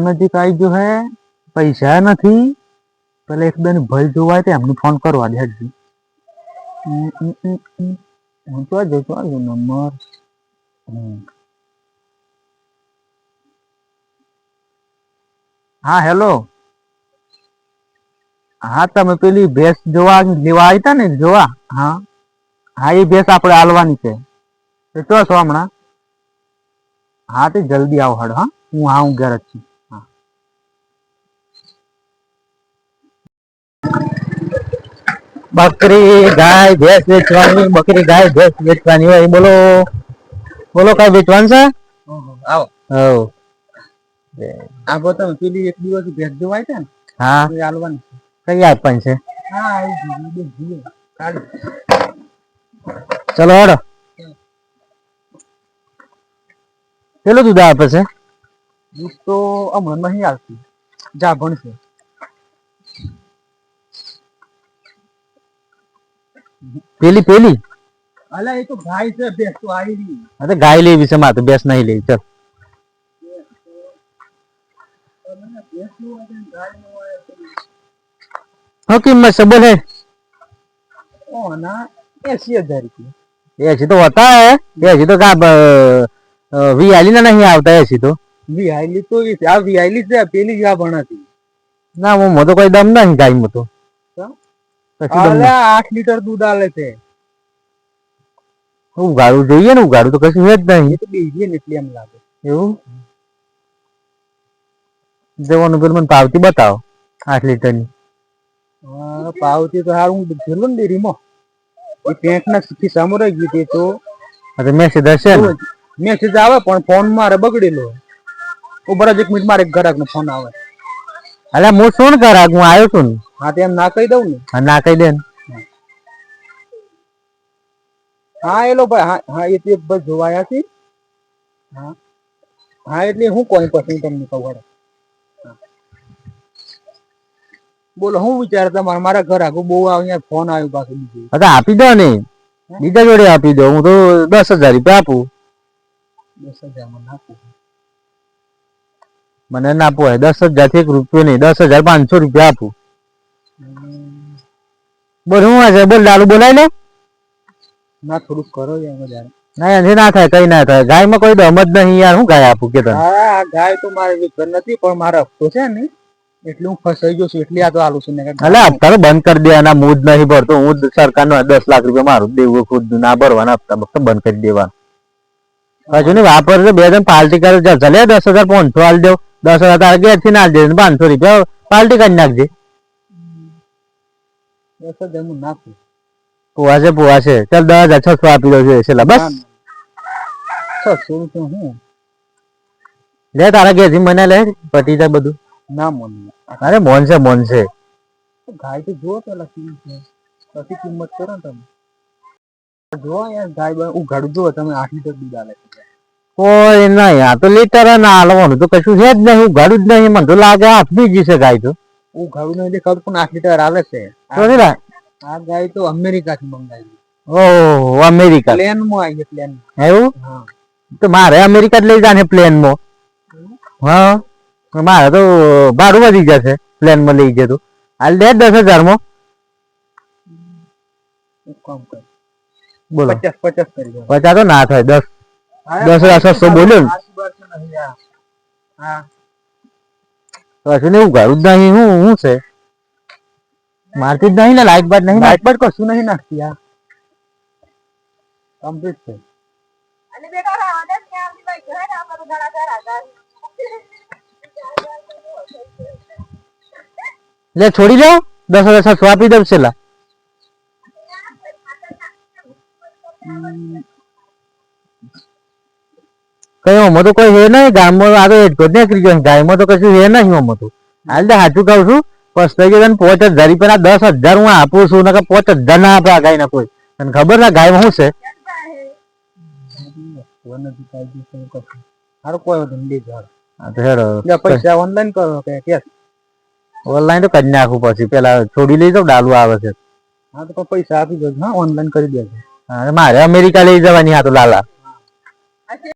નજીક આવી ગયો હે, પૈસા નથી. પેલા એક બેન ભાઈ જોવાય તો એમને ફોન કરવા દે હજી. હું તો જતો નંબર. હા હેલો. હા તમે પેલી ભેંસ જોવા લેવા આવી તા ને જોવા. હા હા એ ભેંસ આપણે હાલવાની છે. તો ચો છો હમણાં? હા તે જલ્દી આવો હડ. હા હું ઘેર જ છું. હા બકરી ગાય ભેંસ વેચવાની, બકરી ગાય ભેંસ વેચવાની હોય. બોલો બોલો, કઈ વેચવાનું છે? આવો હવ આ બો તમે પેલી એક દિવસ ભેંસ જોવા આયા ને. હા એ હાલવાની છે. કઈ આપવાની છે? હા ચલો હેડો. કેટલું દૂધ આપે છે? દૂધ તો હમણાં નહીં આવતી, જાગણ છે. પેલી પેલી અલા એ તો ગાય છે, ભેંસ તો આવી રહી. અરે ગાય લેવી છે મારે તો, ભેંસ નહીં લેવી. ચલ હા કિંમત છે બોલે. ઓ ના 80,000 રૂપિયા. 80 તો હોતા હે. 80 તો વીઆલી ના નહીં આવતા. 80 તો વીઆલી તો આ વીઆલી છે, પેલી જ ભણાતી ના. હું તો કોઈ દમ નહીં ગાય તો. 8 લીટર દૂધ આલે છે. ઉગાડવું જોઈએ ને, ઉગાડું તો કશું જ નહીં. એટલે એમ લાગે એવું. જવાનું પેલું મને પાવતી બતાવો 8 લીટરની. પાવતી તો હારું ને ડેરીમાં પેન્ટ ના ખિસ્સામાં રહી ગઈ તો. મેસેજ હશે ને? મેસેજ આવે પણ ફોન મારે બગડેલો. ઉભા રહેજો 1 મિનિટ, મારે ઘરાક નો ફોન આવે. અલ્યા હું શું ઘરાક, હું આવ્યો છું ને. હા તો એમ ના કહી દઉં ને. હા ના કહી દે ને. હા એલો ભાઈ. હા એ બસ જોવાયા છે. હા હા એટલે હું કોઈ પછી તમને કહું. બોલો હું વિચાર તમારે? મારા ઘર આગુ બહુ અહીંયા ફોન આવ્યો પાછું. આપી દો ને, બીજા જોડે આપી દો. હું તો 10,000 રૂપિયા આપું. 10,000 માં નાખું. મને ના પોહાય. 10,000 થી 1 રૂપિયો નહીં, 10,500 રૂપિયા આપું. બોલ હું છે? બોલ લાલુ બોલાય લે ના. થોડુંક કરો ના એથી ના થાય, કઈ ના થાય. ગાય માં કોઈ દમ જ નહીં યાર. હું ગાય આપું કે? હા ગાય તો મારે નથી, પણ મારો હપ્તો છે ને એટલે હું ફસાઈ ગયો છું. એટલે આ તો આલું છું. હપ્તા તો બંધ કરી દે. એના મુજ નહીં ભરતો હું. સરકાર નો 10 લાખ રૂપિયા મારું દેવું. ખુદ ના ભરવાના હપ્તા બંધ કરી દેવા. હજુ ને વાપર 2 જણ પાર્ટી કરે. 10,500 હાલ દો. 10,000 તારે ઘેર થી ના દે. 500 રૂપિયા પાર્ટી કરી નાખજે. નાખું પોવા છે, પોવા છે. ચાલ 10,600 આપી દો છે. બસ 600 રૂપિયા હું લે તારા ઘેરથી મને લે. પટી જાય બધું. ના મોન. અરે મોન છે, મોન છે. ગાય તો જો પેલા પછી કિંમત કરો ને તમે. જો યાર ગાય ઉઘાડું જો તમે 8 લીટર દૂધ આલે. કોઈ નહીં. આ તો લીટર ના હાલવાનું તો કશું છે જ નહીં. ઉઘાડું જ નહીં. મને તો લાગે આપી જ છે ગાય તો. ઉઘાડું નહીં ખબર પણ 8 લીટર આવે છે. આ ગાય તો અમેરિકા થી મંગાવી. ઓહો અમેરિકા પ્લેન માં આવી. પ્લેન એવું? હા તો મારે અમેરિકા જ લઈ જાને પ્લેન માં. હા મારે તો ભાડું વધી જશે પ્લેન માં લઈ જાય તો. હાલ દે 10,000 માં. બોલો 50 તો ના થાય. 10,600 બોલ્યો ને. કશું નહીં. ઉઘાડું જ નહીં. હું છે મારથી જ નહીં ને. લાઈટ બાટ નહીં. લાઈટ બાટ કશું નહીં નાખતી. આ કમ્પ્લીટ છે. લે છોડી દો. 10,600 આપી દઉં છેલ્લા. કઈ આમાં તો કોઈ હે નહીં ગામમાં. આ તો એટલો જ નીકળી ગયો. ગાયમાં તો કશું હે નહીં આમાં તો. હાલ દે સાચું કહું છું. પછી ગયો 5,000 રૂપિયા. 10,000 હું આપું છું ને. 5,000 ના આપે આ ગાય ના કોઈ. તને ખબર ના ગાયમાં શું છે? પૈસા ઓનલાઈન કરો કે કેશ? ઓનલાઈન તો કરી નાખું. પછી પેલા છોડી લઈ જાવ. ડાલુ આવે છે. હા તો પૈસા આપી દો. હા ઓનલાઈન કરી દેજો. મારે અમેરિકા લઈ જવાની. હા તો લાલા